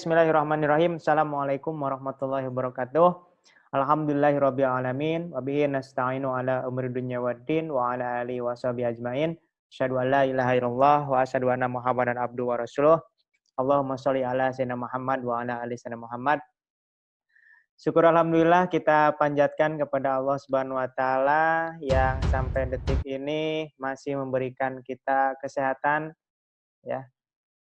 Bismillahirrahmanirrahim. Assalamualaikum warahmatullahi wabarakatuh. Alhamdulillahirabbil alamin wa bihi nasta'inu ala umuri dunya waddin wa ala alihi washabihi ajmain. Asyhadu an la ilaha illallah wa asyhadu anna Muhammadan abduhu wa rasuluh. Allahumma sholli ala sayyidina Muhammad wa ala ali sayyidina Muhammad. Syukur alhamdulillah kita panjatkan kepada Allah Subhanahu wa taala yang sampai detik ini masih memberikan kita kesehatan ya,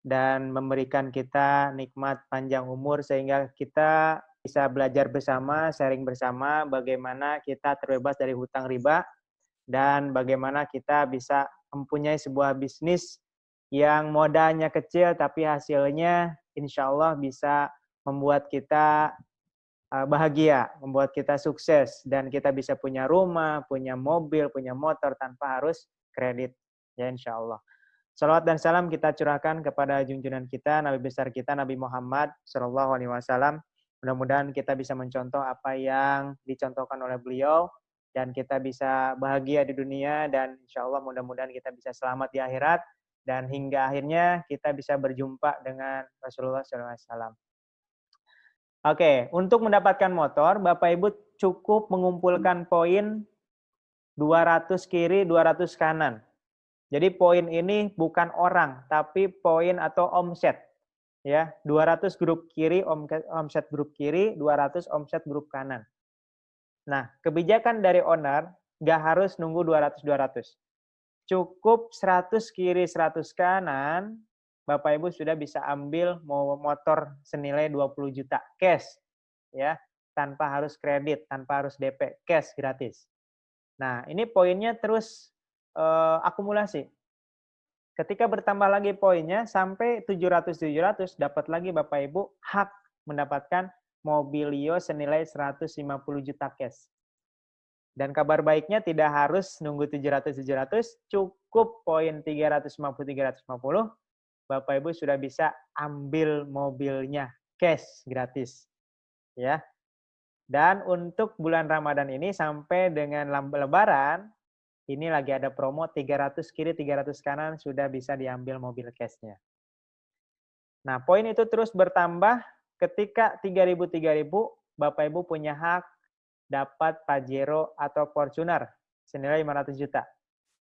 dan memberikan kita nikmat panjang umur sehingga kita bisa belajar bersama, sharing bersama bagaimana kita terbebas dari hutang riba dan bagaimana kita bisa mempunyai sebuah bisnis yang modalnya kecil tapi hasilnya insya Allah bisa membuat kita bahagia, membuat kita sukses dan kita bisa punya rumah, punya mobil, punya motor tanpa harus kredit ya insya Allah. Salawat dan salam kita curahkan kepada junjungan kita, Nabi besar kita, Nabi Muhammad Shallallahu Alaihi Wasallam. Mudah-mudahan kita bisa mencontoh apa yang dicontohkan oleh beliau dan kita bisa bahagia di dunia dan insya Allah mudah-mudahan kita bisa selamat di akhirat dan hingga akhirnya kita bisa berjumpa dengan Rasulullah Shallallahu Alaihi Wasallam. Oke, untuk mendapatkan motor, Bapak Ibu cukup mengumpulkan poin 200 kiri, 200 kanan. Jadi poin ini bukan orang, tapi poin atau omset. Ya, 200 grup kiri, omset grup kiri, 200 omset grup kanan. Nah, kebijakan dari owner nggak harus nunggu 200-200. Cukup 100 kiri, 100 kanan, Bapak Ibu sudah bisa ambil motor senilai 20 juta cash. Ya, tanpa harus kredit, tanpa harus DP, cash gratis. Nah, ini poinnya terus akumulasi. Ketika bertambah lagi poinnya sampai 700 dapat lagi Bapak Ibu hak mendapatkan Mobilio senilai 150 juta cash. Dan kabar baiknya tidak harus nunggu 700 cukup poin 350 Bapak Ibu sudah bisa ambil mobilnya cash gratis. Ya. Dan untuk bulan Ramadan ini sampai dengan Lebaran ini lagi ada promo 300 kiri, 300 kanan sudah bisa diambil mobil cash-nya. Nah, poin itu terus bertambah ketika 3.000 Bapak Ibu punya hak dapat Pajero atau Fortuner senilai 500 juta.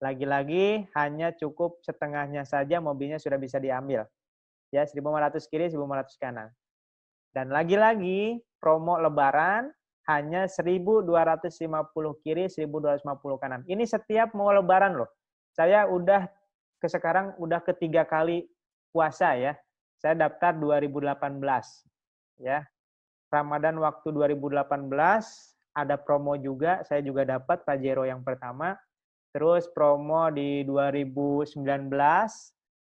Lagi-lagi hanya cukup setengahnya saja mobilnya sudah bisa diambil. Ya, 1.500 kiri, 1.500 kanan. Dan lagi-lagi promo Lebaran hanya 1.250 kiri, 1.250 kanan. Ini setiap mau Lebaran loh. Saya sekarang udah ketiga kali puasa ya. Saya daftar 2018 ya. Ramadan waktu 2018 ada promo juga, saya juga dapat Pajero yang pertama. Terus promo di 2019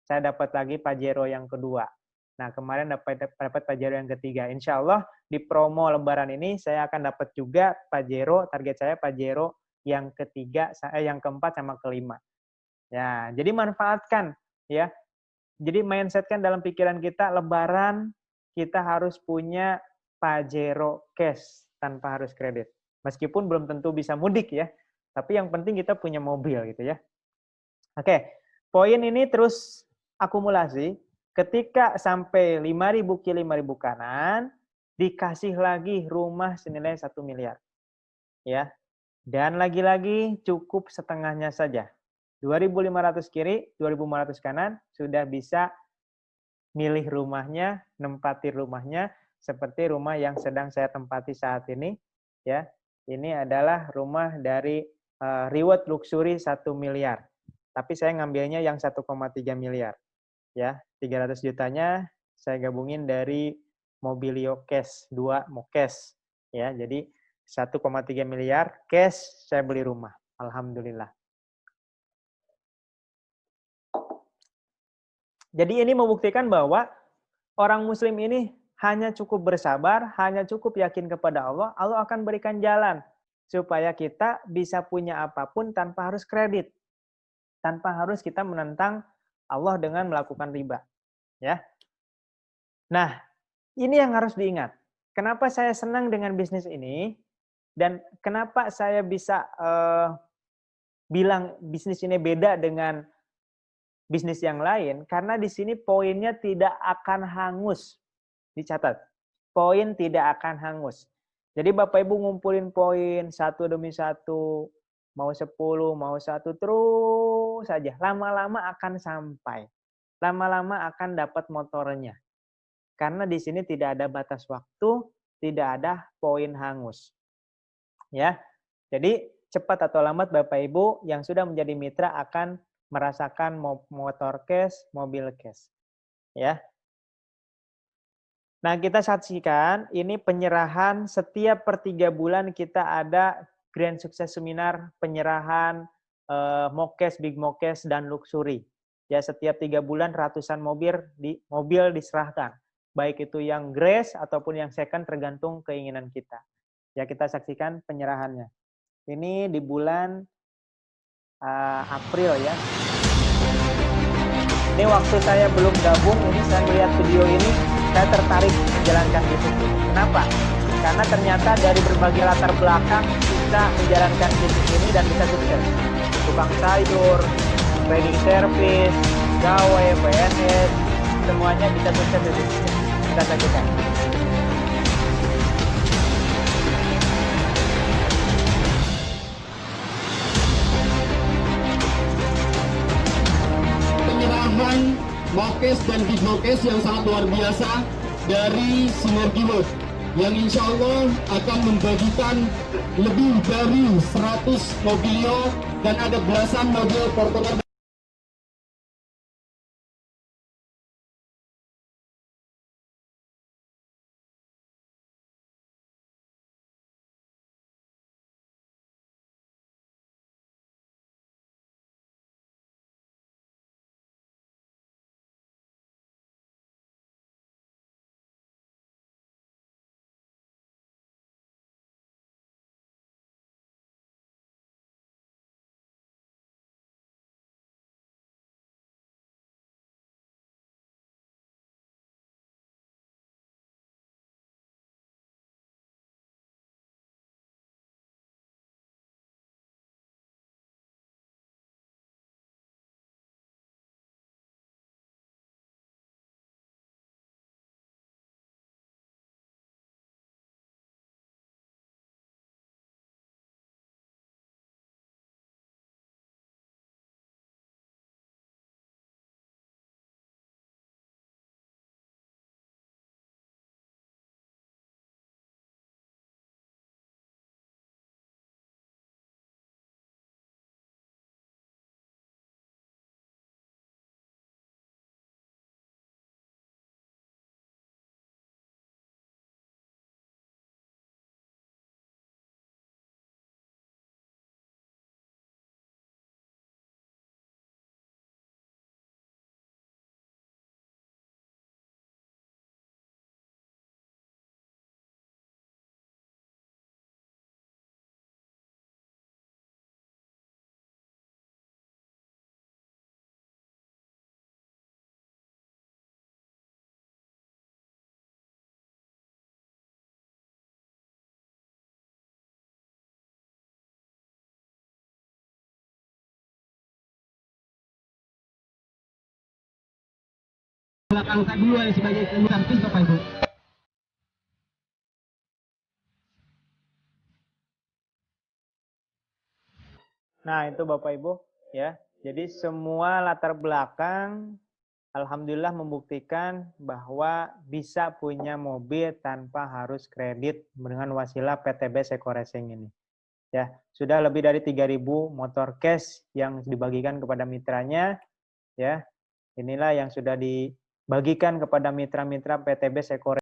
saya dapat lagi Pajero yang kedua. Nah, kemarin dapat Pajero yang ketiga. Insya Allah di promo Lebaran ini saya akan dapat juga Pajero, target saya Pajero yang ketiga, yang keempat sama kelima. Ya, jadi manfaatkan ya. Jadi mindsetkan dalam pikiran kita Lebaran kita harus punya Pajero cash tanpa harus kredit. Meskipun belum tentu bisa mudik ya, tapi yang penting kita punya mobil gitu ya. Oke, poin ini terus akumulasi. Ketika sampai 5.000 kiri, 5.000 kanan, dikasih lagi rumah senilai 1 miliar. Ya. Dan lagi-lagi cukup setengahnya saja. 2.500 kiri, 2.500 kanan, sudah bisa milih rumahnya, nempati rumahnya, seperti rumah yang sedang saya tempati saat ini. Ya. Ini adalah rumah dari Reward Luxury 1 miliar. Tapi saya ngambilnya yang 1,3 miliar. Ya, 300 jutanya saya gabungin dari Mobilio Cash 2 Mokes. Ya, jadi 1,3 miliar cash saya beli rumah. Alhamdulillah. Jadi ini membuktikan bahwa orang muslim ini hanya cukup bersabar, hanya cukup yakin kepada Allah, Allah akan berikan jalan supaya kita bisa punya apapun tanpa harus kredit. Tanpa harus kita menentang Allah dengan melakukan riba. Ya. Nah, ini yang harus diingat. Kenapa saya senang dengan bisnis ini dan kenapa saya bisa bilang bisnis ini beda dengan bisnis yang lain? Karena di sini poinnya tidak akan hangus. Dicatat. Poin tidak akan hangus. Jadi Bapak Ibu ngumpulin poin satu demi satu, mau 10, mau 1, terus saja. Lama-lama akan sampai. Lama-lama akan dapat motornya. Karena di sini tidak ada batas waktu, tidak ada poin hangus. Ya. Jadi cepat atau lambat Bapak Ibu yang sudah menjadi mitra akan merasakan motor cash, mobil cash. Ya. Nah, kita saksikan ini penyerahan setiap per 3 bulan kita ada Grand Sukses Seminar penyerahan Mokes, Big Mokes, dan Luxury. Ya, setiap 3 bulan ratusan mobil diserahkan. Baik itu yang grace ataupun yang second tergantung keinginan kita. Ya, kita saksikan penyerahannya. Ini di bulan April ya. Ini waktu saya belum gabung, ini saya melihat video ini, saya tertarik menjalankan bisnis ini. Kenapa? Karena ternyata dari berbagai latar belakang bisa menjalankan bisnis ini dan bisa sukses. Tukang sayur, cleaning service, gawe, PNS, semuanya bisa sukses di bisnis. Kita saksikan. Penyerahan Mokes dan Big Mokes yang sangat luar biasa dari Sinergi Mode yang insya Allah akan membagikan lebih dari 100 mobilio dan ada belasan mobil Portugal. Belakang kedua sebagai servis Bapak Ibu. Nah, itu Bapak Ibu ya. Jadi semua latar belakang alhamdulillah membuktikan bahwa bisa punya mobil tanpa harus kredit dengan wasilah PTB Seco Racing ini. Ya, sudah lebih dari 3.000 motor cash yang dibagikan kepada mitranya ya. Inilah yang sudah dibagikan kepada mitra-mitra PTB Seco Racing.